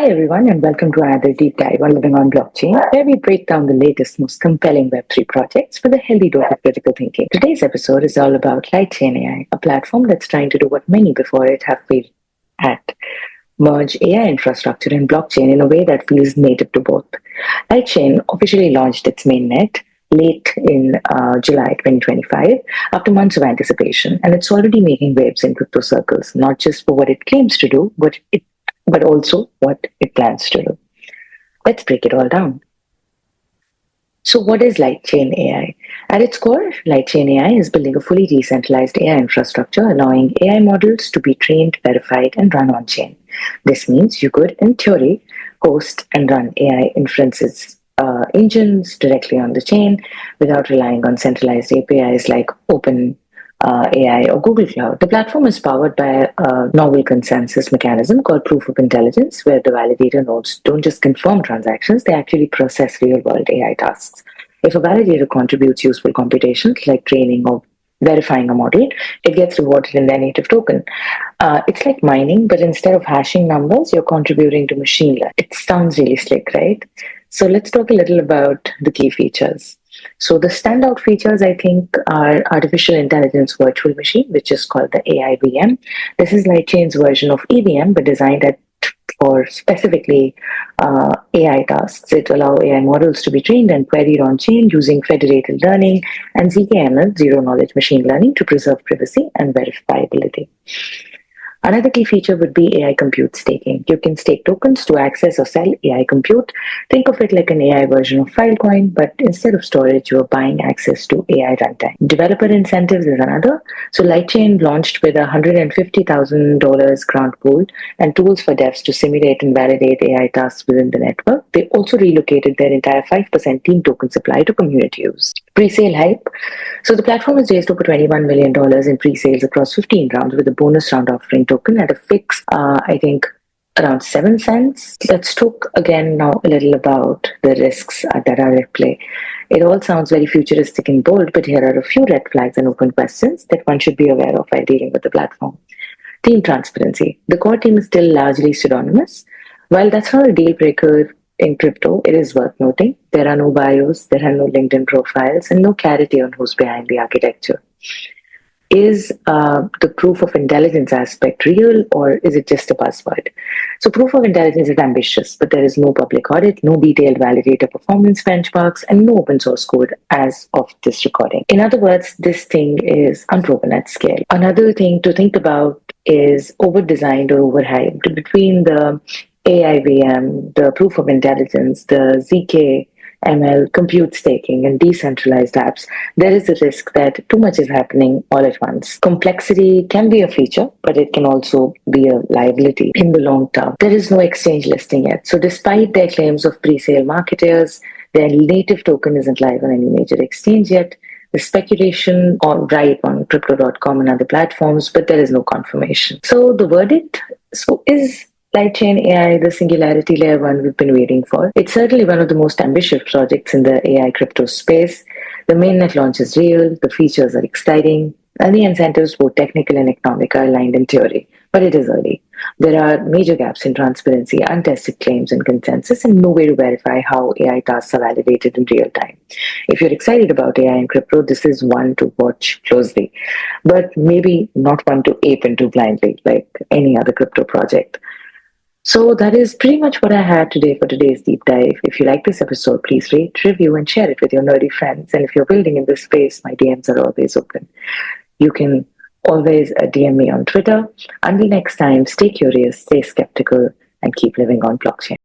everyone, and welcome to another deep dive on Living on Blockchain, where we break down the latest, most compelling Web3 projects with a healthy dose of critical thinking. Today's episode is all about Lightchain AI, a platform that's trying to do what many before it have failed at: merge AI infrastructure and blockchain in a way that feels native to both. Lightchain officially launched its mainnet late in July 2025 after months of anticipation, and it's already making waves in crypto circles, not just for what it claims to do, but also what it plans to do. Let's break it all down. So, what is Lightchain AI? At its core, Lightchain AI is building a fully decentralized AI infrastructure, allowing AI models to be trained, verified, and run on chain. This means you could, in theory, host and run AI inferences engines directly on the chain without relying on centralized APIs like Open AI or Google Cloud. The platform is powered by a novel consensus mechanism called proof of intelligence, where the validator nodes don't just confirm transactions, they actually process real world AI tasks. If a validator contributes useful computations like training or verifying a model, it gets rewarded in their native token. It's like mining, but instead of hashing numbers, you're contributing to machine learning. It sounds really slick, right? So let's talk a little about the key features. So the standout features, I think, are artificial intelligence virtual machine, which is called the AI VM. This is Lightchain's version of EVM, but designed for specifically AI tasks. It allows AI models to be trained and queried on chain using federated learning and ZKML, zero knowledge machine learning, to preserve privacy and verifiability. Another key feature would be AI compute staking. You can stake tokens to access or sell AI compute. Think of it like an AI version of Filecoin, but instead of storage, you are buying access to AI runtime. Developer incentives is another. So Lightchain launched with a $150,000 grant pool and tools for devs to simulate and validate AI tasks within the network. They also relocated their entire 5% team token supply to community use. Pre-sale hype. So the platform has raised over $21 million in pre-sales across 15 rounds, with a bonus round offering token at a fixed, I think, around 7 cents. Let's talk again now a little about the risks that are at play. It all sounds very futuristic and bold, but here are a few red flags and open questions that one should be aware of while dealing with the platform. Team transparency. The core team is still largely pseudonymous. While that's not a deal breaker in crypto, it is worth noting there are no bios, there are no LinkedIn profiles, and no clarity on who's behind the architecture. Is the proof of intelligence aspect real, or is it just a buzzword? So proof of intelligence is ambitious, but there is no public audit, no detailed validator performance benchmarks, and no open source code as of this recording. In other words, this thing is unproven at scale. Another thing to think about is over-designed or overhyped. Between the AI VM, the proof of intelligence, the ZK ML, compute staking, and decentralized apps, there is a risk that too much is happening all at once. Complexity can be a feature, but it can also be a liability in the long term. There is no exchange listing yet. So despite their claims of pre-sale marketers, their native token isn't live on any major exchange yet. The speculation on crypto.com and other platforms, but there is no confirmation. So the verdict is Lightchain AI, the singularity layer one we've been waiting for. It's certainly one of the most ambitious projects in the AI crypto space. The mainnet launch is real, the features are exciting, and the incentives, both technical and economic, are aligned in theory. But it is early. There are major gaps in transparency, untested claims and consensus, and no way to verify how AI tasks are validated in real time. If you're excited about AI and crypto, this is one to watch closely, but maybe not one to ape into blindly like any other crypto project. So that is pretty much what I had today for today's deep dive. If you like this episode, please rate, review, and share it with your nerdy friends. And if you're building in this space, my DMs are always open. You can always DM me on Twitter. Until next time, stay curious, stay skeptical, and keep living on blockchain.